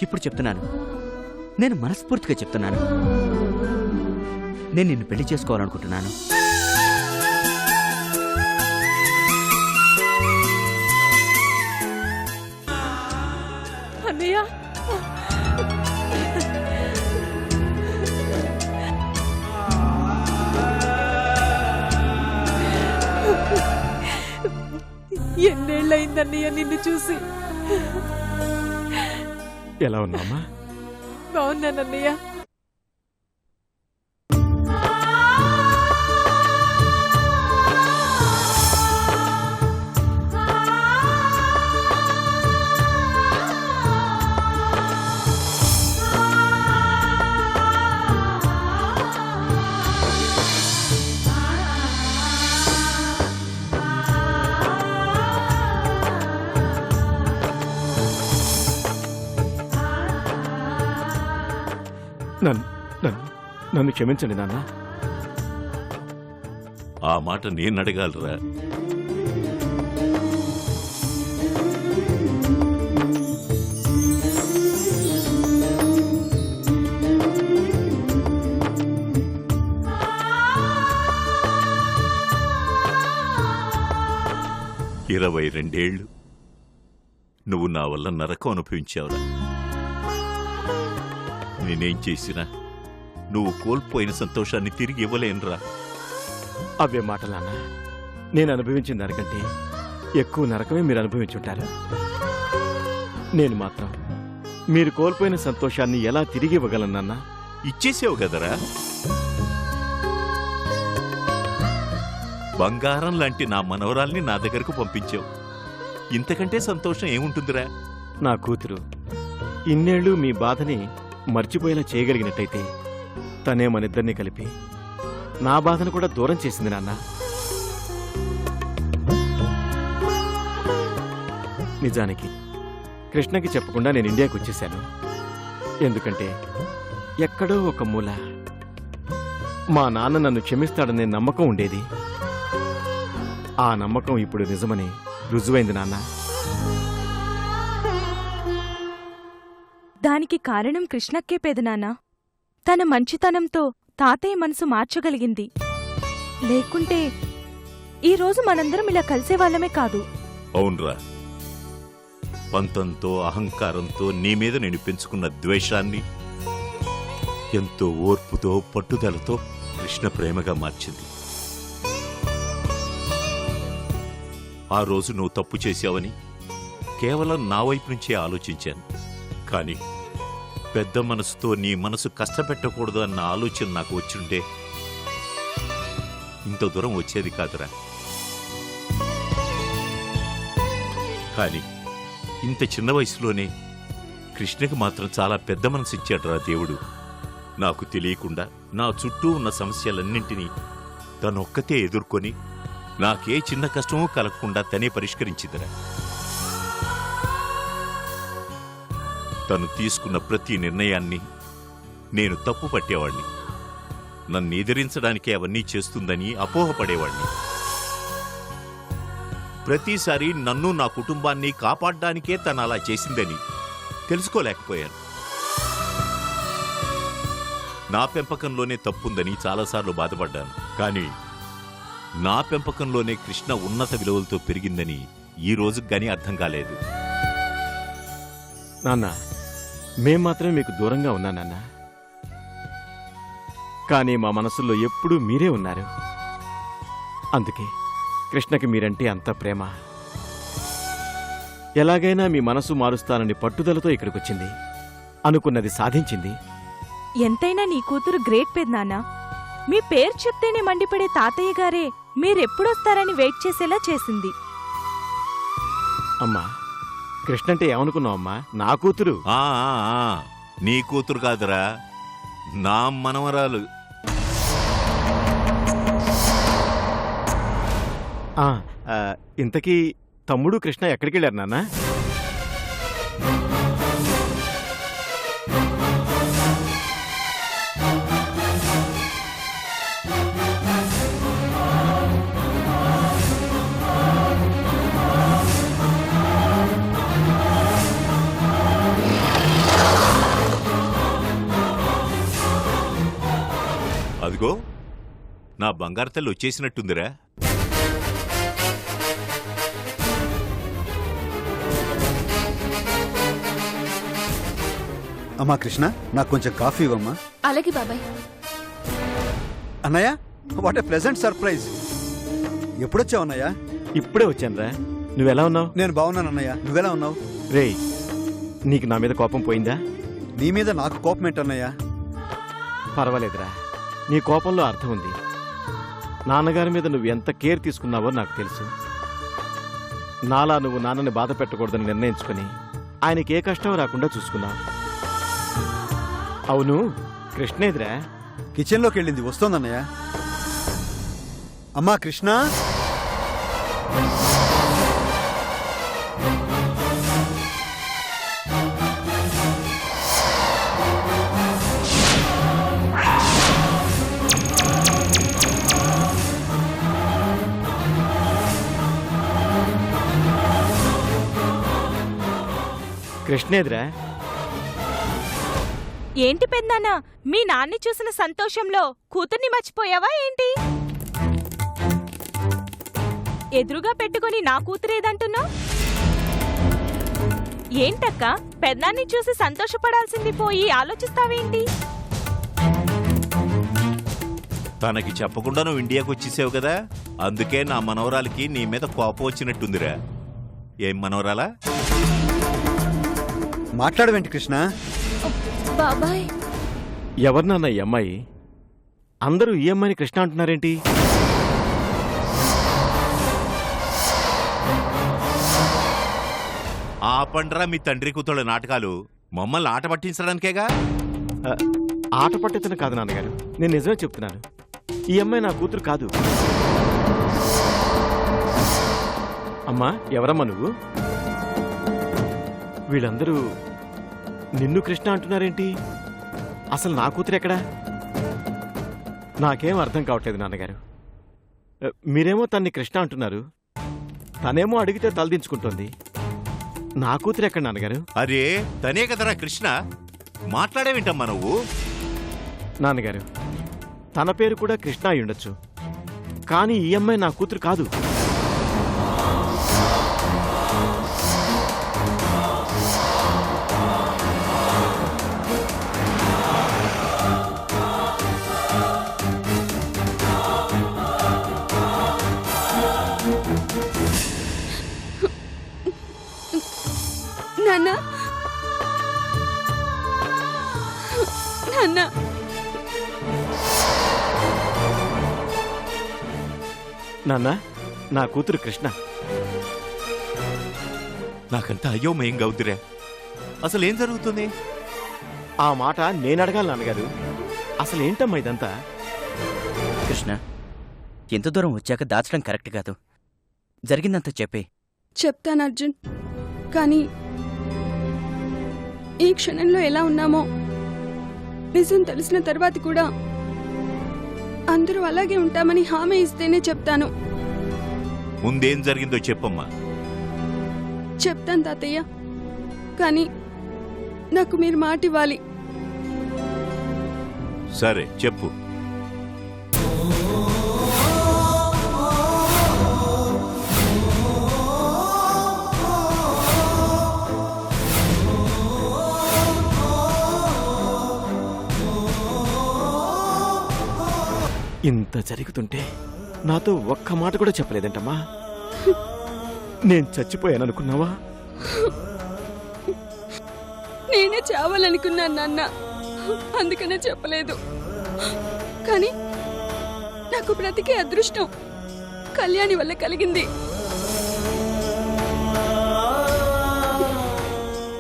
ఇప్పుడు చెప్తున్నాను, నేను మనస్ఫూర్తిగా చెప్తున్నాను, నేను నిన్ను పెళ్లి చేసుకోవాలనుకుంటున్నాను. అన్నయ్య, ఎన్నేళ్ళయిందన్నయ్య నిన్ను చూసి. ఎలా ఉన్నామా? బాగున్నానన్నయ్య. నన్ను క్షమించండి నాన్న. ఆ మాట నేను అడగాలరా? ఇరవై 22 ఏళ్ళు నువ్వు నా వల్ల నరకం అనుభవించావురా. నేనేం చేసినా నువ్వు కోల్పోయిన సంతోషాన్ని తిరిగి ఇవ్వలేనురా. అవే మాటలన్నా, నేను అనుభవించిన దానికంటే ఎక్కువ నరకమే మీరు అనుభవించుంటారు. నేను మాత్రం మీరు కోల్పోయిన సంతోషాన్ని ఎలా తిరిగి ఇవ్వగలనన్నా? ఇచ్చేసావు కదరా. బంగారం లాంటి నా మనవరాల్ని నా దగ్గరకు పంపించావు. ఇంతకంటే సంతోషం ఏముంటుందిరా? నా కూతురు ఇన్నేళ్లు మీ బాధని మర్చిపోయేలా చేయగలిగినట్టయితే తనే మనిద్దరినీ కలిపి నా బాధను కూడా దూరం చేసింది నాన్న. నిజానికి కృష్ణకి చెప్పకుండా నేను ఇండియాకి వచ్చేశాను. ఎందుకంటే ఎక్కడో ఒక మూల మా నాన్న నన్ను క్షమిస్తాడనే నమ్మకం ఉండేది. ఆ నమ్మకం ఇప్పుడు నిజమని రుజువైంది నాన్న. దానికి కారణం కృష్ణక్కే పెదనాన్న. తన మంచితనంతో తాతయ్య మనసు మార్చగలిగింది. లేకుంటే ఈరోజు మనందరం ఇలా కలిసేవాళ్లమే కాదు. అవునరా, పంతంతో అహంకారంతో నీ మీద నేను పెంచుకున్న ద్వేషాన్ని ఎంతో ఓర్పుతో పట్టుదలతో కృష్ణ ప్రేమగా మార్చింది. ఆ రోజు నువ్వు తప్పు చేశావని కేవలం నా వైపు నుంచే ఆలోచించాను. కానీ పెద్ద మనసుతో నీ మనసు కష్టపెట్టకూడదు అన్న ఆలోచన నాకు వచ్చుంటే ఇంత దూరం వచ్చేది కాదురా. కానీ ఇంత చిన్న వయసులోనే కృష్ణకి మాత్రం చాలా పెద్ద మనసు ఇచ్చాడురా దేవుడు. నాకు తెలియకుండా నా చుట్టూ ఉన్న సమస్యలన్నింటినీ తనొక్కతే ఎదుర్కొని నాకే చిన్న కష్టమూ కలగకుండా తనే పరిష్కరించిందిరా. తను తీసుకున్న ప్రతి నిర్ణయాన్ని నేను తప్పు పట్టేవాణ్ణి. నన్ను ఎదిరించడానికే అవన్నీ చేస్తుందని అపోహపడేవాణ్ణి. ప్రతిసారి నన్ను నా కుటుంబాన్ని కాపాడడానికే తను అలా చేసిందని తెలుసుకోలేకపోయాను. నా పెంపకంలోనే తప్పుందని చాలాసార్లు బాధపడ్డాను. కానీ నా పెంపకంలోనే కృష్ణ ఉన్నత విలువలతో పెరిగిందని ఈ రోజుకి గానీ అర్థం కాలేదు. నాన్న, మేం మాత్రమే మీకు దూరంగా ఉన్నా నాన్న. కానీ మా మనసుల్లో ఎప్పుడూ మీరే ఉన్నారు. అందుకే కృష్ణకి మీరంటే అంత ప్రేమ. ఎలాగైనా మీ మనసు మారుస్తానని పట్టుదలతో ఇక్కడికొచ్చింది. అనుకున్నది సాధించింది. ఎంతైనా నీ కూతురు గ్రేట్ పెదనాన్న. మీ పేరు చెప్తేనే మండిపడే తాతయ్య గారే మీరెప్పుడొస్తారని వెయిట్ చేసేలా చేసింది. అమ్మా, కృష్ణంటే ఏమనుకున్నావమ్మా? నా కూతురు. నీ కూతురు కాదురా, నా మనవరాలు. ఇంతకీ తమ్ముడు కృష్ణ ఎక్కడికి వెళ్ళారు నాన్న? అదిగో నా బంగారు తల్లి వచ్చేసినట్టుందిరా. అమ్మా కృష్ణ, నాకు కొంచెం కాఫీ ఇవ్వమ్మా. అలాగే బాబాయ్. అన్నయ్య, వాట్ ఏ ప్లెజెంట్ సర్ప్రైజ్. ఎప్పుడొచ్చావు అన్నయ్య? ఇప్పుడే వచ్చానురా. నువ్వెలా ఉన్నావు? నేను బాగున్నాను అన్నయ్య, నువ్వెలా ఉన్నావు? రేయ్, నీకు నా మీద కోపం పోయిందా? నీ మీద నాకు కోపం ఏంటన్నయ్య? పర్వాలేదురా, నీ కోపంలో అర్థం ఉంది. నాన్నగారి మీద నువ్వు ఎంత కేర్ తీసుకున్నావో నాకు తెలుసు. నాలా నువ్వు నాన్నని బాధ పెట్టకూడదని నిర్ణయించుకుని ఆయనకి ఏ కష్టం రాకుండా చూసుకున్నావు. అవును, కృష్ణేదిరా? కిచెన్లోకి వెళ్ళింది, వస్తోందన్నయ్య. అమ్మా కృష్ణ. కృష్ణేదిరా? ఏంటి పెద్దనాన్న, మీ నాన్ని చూసిన సంతోషంలో కూతుర్ని మర్చిపోయావా ఏంటి? ఎదురుగా పెట్టుకుని నా కూతురేదంటున్నా? ఏంటక్క, పెద్దనాన్ని చూసి సంతోషపడాల్సింది పోయి ఆలోచిస్తావేంటి? తనకి చెప్పకుండా నువ్వు ఇండియాకు వచ్చేసావు కదా, అందుకే నా మనవరాలకి నీ మీద కోపం వచ్చినట్టుందిరా. ఏం మనవరాలా? మాట్లాడవేంటి కృష్ణ? బాబాయ్, ఎవరు నాన్న ఈ అమ్మాయి? అందరూ ఈ అమ్మాయిని కృష్ణ అంటున్నారేంటి? ఆపండ్రా మీ తండ్రి కూతుళ్ళ నాటకాలు. మమ్మల్ని ఆట పట్టించడానికేగా. ఆట పట్టేతను కాదు నాన్నగారు, నేను నిజమే చెప్తున్నాను. ఈ అమ్మాయి నా కూతురు కాదు. అమ్మా, ఎవరమ్మా నువ్వు? వీళ్ళందరూ నిన్ను కృష్ణ అంటున్నారేంటి? అసలు నా కూతురు ఎక్కడా? నాకేం అర్థం కావట్లేదు నాన్నగారు. మీరేమో తన్ని కృష్ణ అంటున్నారు, తనేమో అడిగితే తలదించుకుంటోంది. నా కూతురు ఎక్కడ నాన్నగారు? అరే, తనే కదరా కృష్ణ. మాట్లాడేవింటమ్మా నువ్వు? నాన్నగారు, తన పేరు కూడా కృష్ణ అయి ఉండొచ్చు, కానీ ఈ అమ్మాయి నా కూతురు కాదు. నాన్న, నాన్న, నాన్న, నా కూతురు కృష్ణ. నాకంతా అయోమయం గౌద్దిరా. అసలేం జరుగుతుంది? ఆ మాట నేను అడగాలి నాన్నగారు. అసలు ఏంటమ్మా ఇదంతా? కృష్ణ, ఎంత దూరం వచ్చాక దాచడం కరెక్ట్ కాదు. జరిగిందంతా చెప్పే. చెప్తాను అర్జున్, కానీ ఈ క్షణంలో ఎలా ఉన్నామో నిజం తెలిసిన తర్వాత కూడా అందరూ అలాగే ఉంటామని హామీ ఇస్తేనే చెప్తాను. ముందేం జరిగిందో చెప్పమ్మా. చెప్తాను తాతయ్య, కానీ నాకు మీరు మాట ఇవ్వాలి. సరే చెప్పు. ఇంత జరుగుతుంటే నాతో ఒక్క మాట కూడా చెప్పలేదంటమ్మా. నేను చచ్చిపోయాననుకున్నావా? నేనే చావాలనుకున్నాను నాన్న, అందుకనే చెప్పలేదు. కానీ నాకు బ్రతికే అదృష్టం కళ్యాణి వల్ల కలిగింది.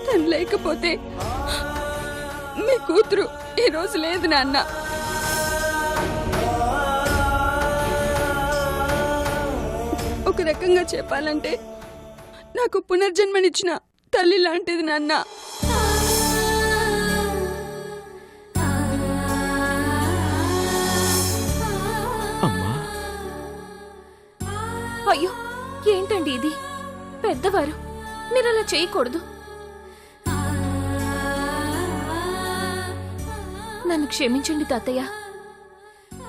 తను లేకపోతే మీ కూతురు ఈ రోజు లేదు నాన్న. ఒక రకంగా చెప్పాలంటే నాకు పునర్జన్మనిచ్చిన తల్లి లాంటిది నాన్న. అమ్మా, అయ్యో, ఏంటండి ఇది? పెద్దవారు, మీరు అలా చేయకూడదు. నన్ను క్షమించండి తాతయ్య.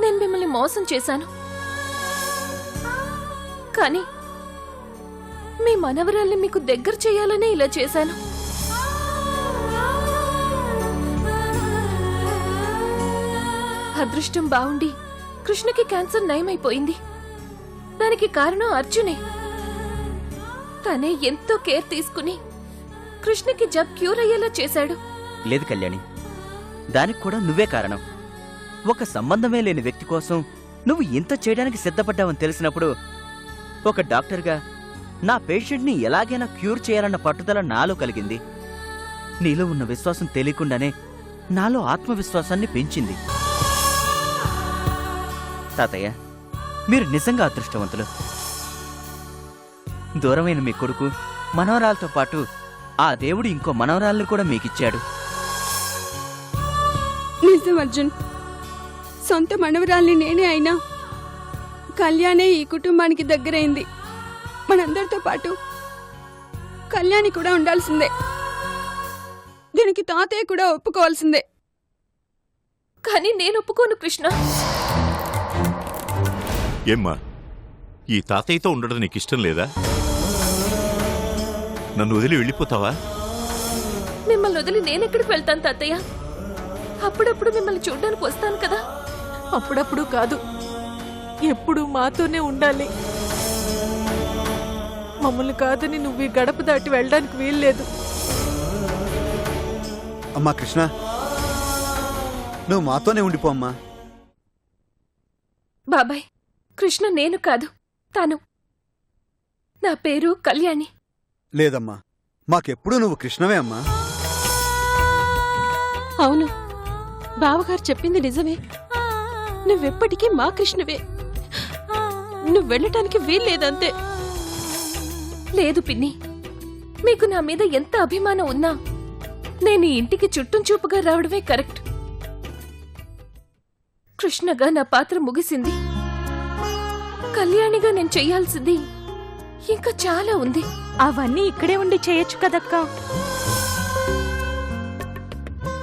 నేను మిమ్మల్ని మోసం చేశాను. కానీ మీ మనవరాల్ని మీకు దగ్గర చేయాలనే ఇలా చేశాను. అదృష్టం బావుండి కృష్ణకి క్యాన్సర్ నయమైపోయింది. దానికి కారణం అర్జునే. తనే ఎంతో కేర్ తీసుకుని కృష్ణకి జబ్ క్యూర్ అయ్యేలా చేశాడు. లేదు కళ్యాణి, దానికి కూడా నువ్వే కారణం. ఒక సంబంధమే లేని వ్యక్తి కోసం నువ్వు ఇంత చేయడానికి సిద్ధపడ్డావని తెలిసినప్పుడు ఒక డాక్టర్గా నా పేషెంట్ని ఎలాగైనా క్యూర్ చేయాలన్న పట్టుదల నాలో కలిగింది. నీలో ఉన్న విశ్వాసం తెలియకుండానే నాలో ఆత్మవిశ్వాసాన్ని పెంచింది. తాతయ్య, మీరు నిజంగా అదృష్టవంతులు. దూరమైన మీ కొడుకు మనవరాలతో పాటు ఆ దేవుడు ఇంకో మనవరాలను కూడా మీకిచ్చాడు. నిజం అర్జున్, సొంత మనవరాల్ని నేనే అయినా కళ్యాణే ఈ కుటుంబానికి దగ్గరైంది. మనందరితో పాటు కళ్యాణి కూడా ఉండాల్సిందే. దీనికి తాతయ్య కూడా ఒప్పుకోవాల్సిందే. కానీ నేను ఒప్పుకోను కృష్ణ. ఏమ్మా, ఈ తాతయ్యతో ఉండడం నీకు ఇష్టం లేదా? నన్ను వదిలి వెళ్ళిపోతావా? మిమ్మల్ని వదిలి నేనెక్కడికి వెళ్తాను తాతయ్య? అప్పుడప్పుడు మిమ్మల్ని చూడ్డానికి వస్తాను కదా. అప్పుడప్పుడు కాదు, ఎప్పుడు మాతోనే ఉండాలి. మమ్మల్ని కాదని నువ్వు ఈ గడప దాటి వెళ్ళడానికి వీల్లేదు. అమ్మా కృష్ణ, నువ్వు మాతోనే ఉండిపో అమ్మా. బాబాయ్, కృష్ణ నేను కాదు, తాను. నా పేరు కళ్యాణి. లేదమ్మా, మాకెప్పుడు నువ్వు కృష్ణవే అమ్మా. అవును, బావగారు చెప్పింది నిజమే. నువ్వెప్పటికీ మా కృష్ణవే. నువ్వు వెళ్ళటానికి వీల్లేదంతే. లేదు పిన్ని, మీకు నా మీద ఎంత అభిమానం ఉన్నా నేను ఈ ఇంటికి చుట్టం చూపుగా రావడమే కరెక్ట్. కృష్ణగా నా పాత్ర ముగిసింది. కళ్యాణిగా నేను చెయ్యాల్సింది ఇంకా చాలా ఉంది. అవన్నీ ఇక్కడే ఉండి చేయొచ్చు కదక్కా.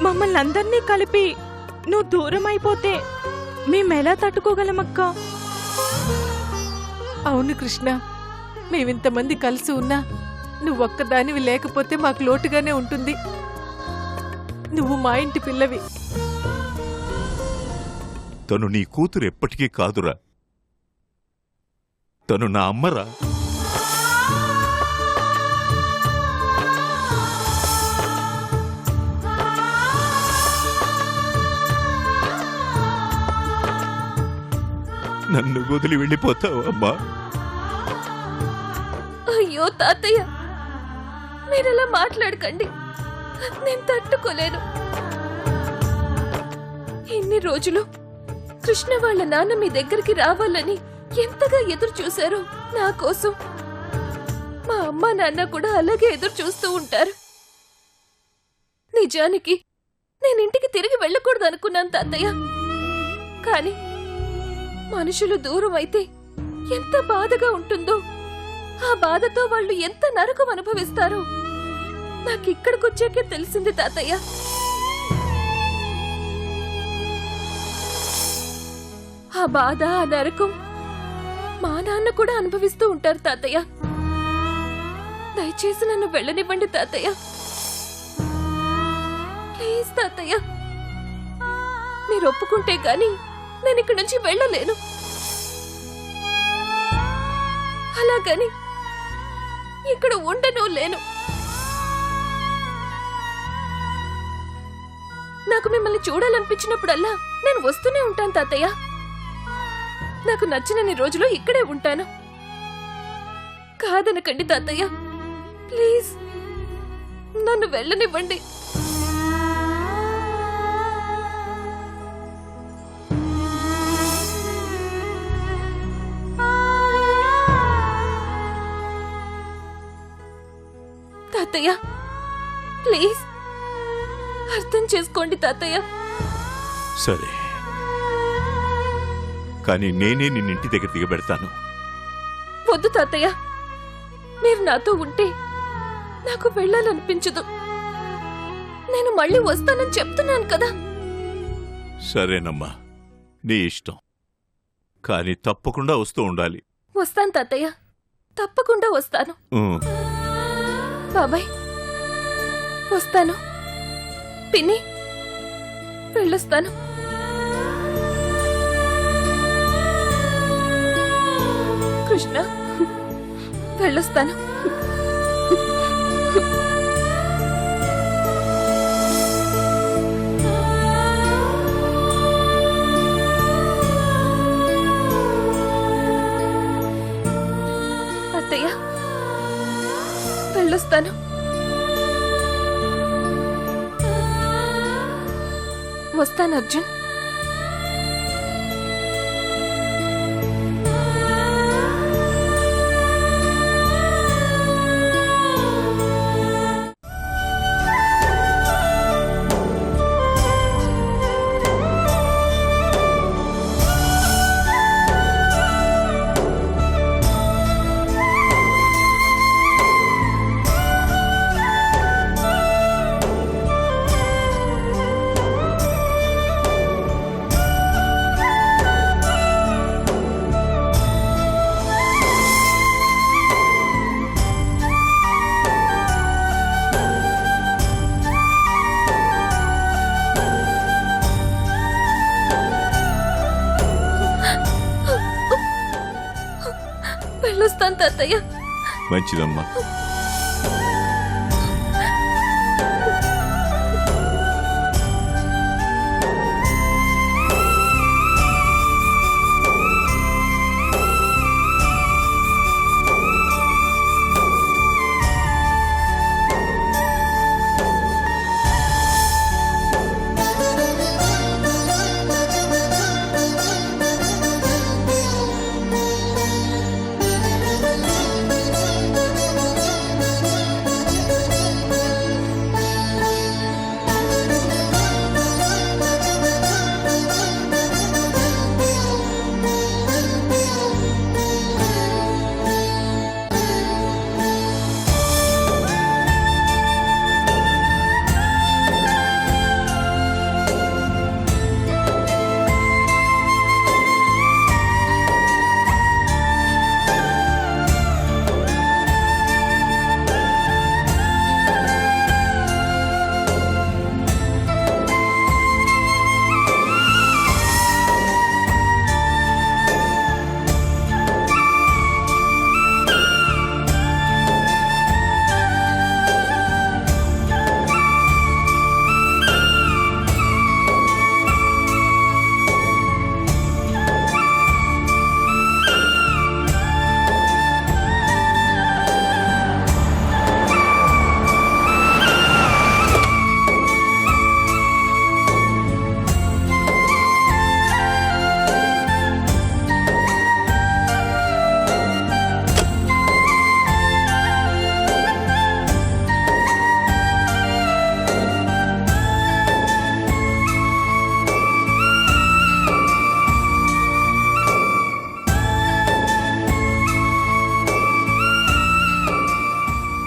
మమ్మల్ని అందర్నీ కలిపి నువ్వు దూరం అయిపోతే మేమెలా తట్టుకోగలమక్కా? అవును కృష్ణ, మేమింతమంది కలిసి ఉన్నా నువ్వొక్కదానివి లేకపోతే మాకు లోటుగానే ఉంటుంది. నువ్వు మా ఇంటి పిల్లవి. తను నీ కూతురు ఎప్పటికీ కాదురా. తను నా అమ్మరా. నన్ను వదిలి వెళ్ళిపోతావా అమ్మా? అయ్యో తాతయ్య, మీరలా మాట్లాడకండి. నేను తట్టుకోలేను. ఇన్ని రోజులు కృష్ణ వాళ్ళ నాన్న మీ దగ్గరికి రావాలని ఎంతగా ఎదురు చూశారో నా కోసం. మా అమ్మ నాన్న కూడా అలాగే ఎదురు చూస్తూ ఉంటారు. నిజానికి నేను ఇంటికి తిరిగి వెళ్ళకూడదు అనుకున్నాను తాతయ్య. కానీ మనుషులు దూరం అయితే ఎంత బాధగా ఉంటుందో, ఆ బాధతో వాళ్ళు ఎంత నరకం అనుభవిస్తారో నాకిక్కడికొచ్చాకే తెలిసింది తాతయ్య. ఆ బాధ, ఆ నరకం మా నాన్న కూడా అనుభవిస్తూ ఉంటారు తాతయ్య. దయచేసి నన్ను వెళ్ళనివ్వండి తాతయ్య. ప్లీజ్ తాతయ్య, మీరు ఒప్పుకుంటే గాని నేను ఇక్కడి నుంచి వెళ్ళలేను. అలాగని ఇక్కడ ఉండను లేను. నాకు మిమ్మల్ని చూడాలనిపించినప్పుడల్లా నేను వస్తూనే ఉంటాను తాతయ్య. నాకు నచ్చినన్ని రోజులు ఇక్కడే ఉంటాను. కాదనకండి తాతయ్య, ప్లీజ్ నన్ను వెళ్ళనివ్వండి. తాతయ్య ప్లీజ్ అర్థం చేసుకోండి తాతయ్య. సరే, కానీ నేనే నిన్నింటి దగ్గర దిగబెడతాను. వద్దు తాతయ్య, మీరు నాతో ఉంటే నాకు వెళ్ళాలనిపించదు. నేను మళ్ళీ వస్తానని చెప్తున్నాను కదా. సరేనమ్మా, నీ ఇష్టం. కానీ తప్పకుండా వస్తూ ఉండాలి. వస్తాను తాతయ్య, తప్పకుండా వస్తాను. ఉమ్. బాబాయ్ వస్తాను. పిన్ని వెళ్ళొస్తాను. కృష్ణ వెళ్ళొస్తాను. అత్తయ్య వెళ్ళొస్తాను. వస్తాను అర్జున్. వెళ్ళొస్తాను తాతయ్య. మంచిదమ్మా.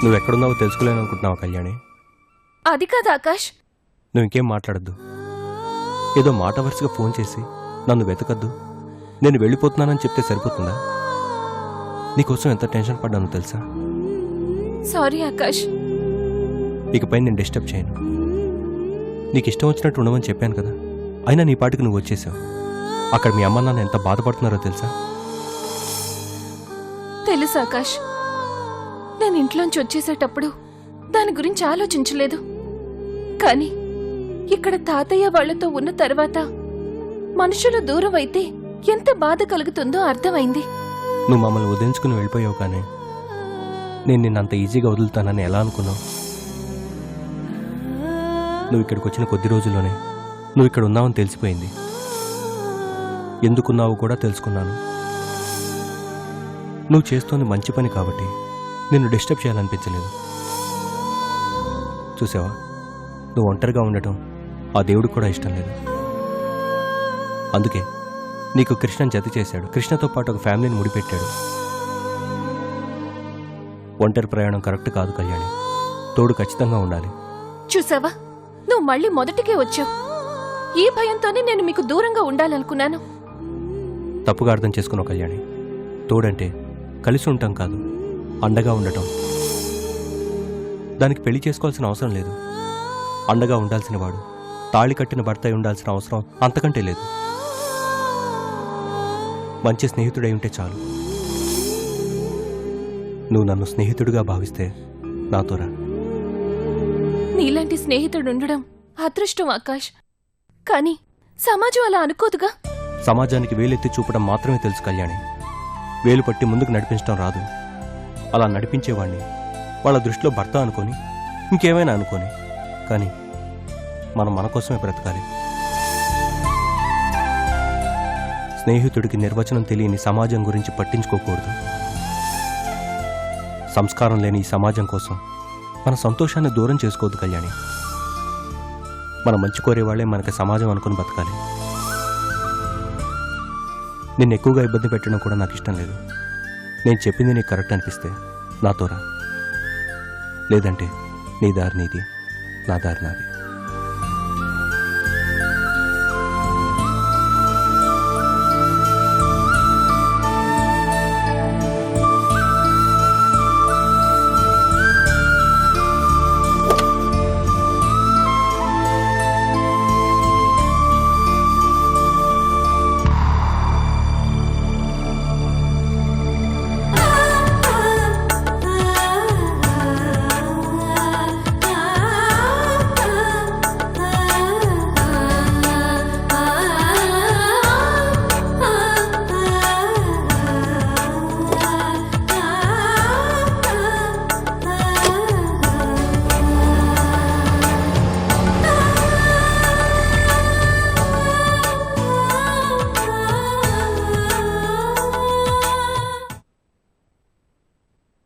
నువ్వెక్కడున్నావో తెలుసుకోలేననుకుంటున్నావా కళ్యాణి? అది కాదు ఆకాష్. నువ్వు ఇంకేం మాట్లాడద్దు. ఏదో మాట వరుసగా ఫోన్ చేసి నన్ను వెతకద్దు, నేను వెళ్ళిపోతున్నానని చెప్తే సరిపోతుందా? నీకోసం ఎంత టెన్షన్ పడ్డానో తెలుసా? సారీ ఆకాష్. ఇకపై నేను డిస్టర్బ్ చేయను. నీకు ఇష్టం వచ్చినట్టు ఉండమని చెప్పాను కదా, అయినా నీ పాటికి నువ్వు వచ్చేసావు. అక్కడ మీ అమ్మ నాన్న ఎంత బాధపడుతున్నారో తెలుసా? తెలుసు ఆకాష్. నేను ఇంట్లోంచి వచ్చేసేటప్పుడు దాని గురించి ఆలోచించలేదు. కానీ ఇక్కడ తాతయ్య వాళ్లతో ఉన్న తర్వాత మనుషులు దూరం అయితే ఎంత బాధ కలుగుతుందో అర్థమైంది. నువ్వు మమ్మల్ని వదిలించుకుని వెళ్ళిపోయావు, కానీ నేను నిన్నంత ఈజీగా వదులుతానని ఎలా అనుకున్నావు? నువ్వు ఇక్కడికి వచ్చిన కొద్ది రోజుల్లోనే నువ్వు ఇక్కడ ఉన్నావని తెలిసిపోయింది. ఎందుకున్నావు కూడా తెలుసుకున్నాను. నువ్వు చేస్తోంది మంచి పని కాబట్టి నిన్ను డిస్టర్బ్ చేయాలనిపించలేదు. చూసావా, నువ్వు ఒంటరిగా ఉండటం ఆ దేవుడికి కూడా ఇష్టం లేదు. అందుకే నీకు కృష్ణని జత చేశాడు. కృష్ణతో పాటు ఒక ఫ్యామిలీని ముడిపెట్టాడు. ఒంటరి ప్రయాణం కరెక్ట్ కాదు కళ్యాణి, తోడు ఖచ్చితంగా ఉండాలి. చూసావా, నువ్వు మళ్ళీ మొదటికే వచ్చావు. ఈ భయంతోనే నేను మీకు దూరంగా ఉండాలనుకున్నాను. తప్పుగా అర్థం చేసుకున్నావు కళ్యాణి. తోడంటే కలిసి ఉంటాం కాదు, అండగా ఉండటం. దానికి పెళ్లి చేసుకోవాల్సిన అవసరం లేదు. అండగా ఉండాల్సిన వాడు తాళి కట్టిన భర్త అయి ఉండాల్సిన అవసరం అంతకంటే లేదు. మంచి స్నేహితుడై ఉంటే చాలు. నువ్వు నన్ను స్నేహితుడిగా భావిస్తే నాతో రా. నీలాంటి స్నేహితుడు ఉండడం అదృష్టం ఆకాష్. కానీ సమాజం అలా అనుకోదుగా. సమాజానికి వేలెత్తి చూపడం మాత్రమే తెలుసు కళ్యాణి. వేలు పట్టి ముందుకు నడిపించడం రాదు. అలా నడిపించేవాణ్ణి వాళ్ళ దృష్టిలో భర్త అనుకొని ఇంకేమైనా అనుకొని, కానీ మనం మన కోసమే బ్రతకాలి. స్నేహితుడికి నిర్వచనం తెలియని సమాజం గురించి పట్టించుకోకూడదు. సంస్కారం లేని ఈ సమాజం కోసం మన సంతోషాన్ని దూరం చేసుకోవద్దు కళ్యాణి. మన మంచి కోరేవాళ్లే మనకి సమాజం అనుకుని బతకాలి. నిన్ను ఎక్కువగా ఇబ్బంది పెట్టడం కూడా నాకు ఇష్టం లేదు. నేను చెప్పింది నీకు కరెక్ట్ అనిపిస్తే నాతో రా, లేదంటే నీ దారి నీది, నా దారి నాది.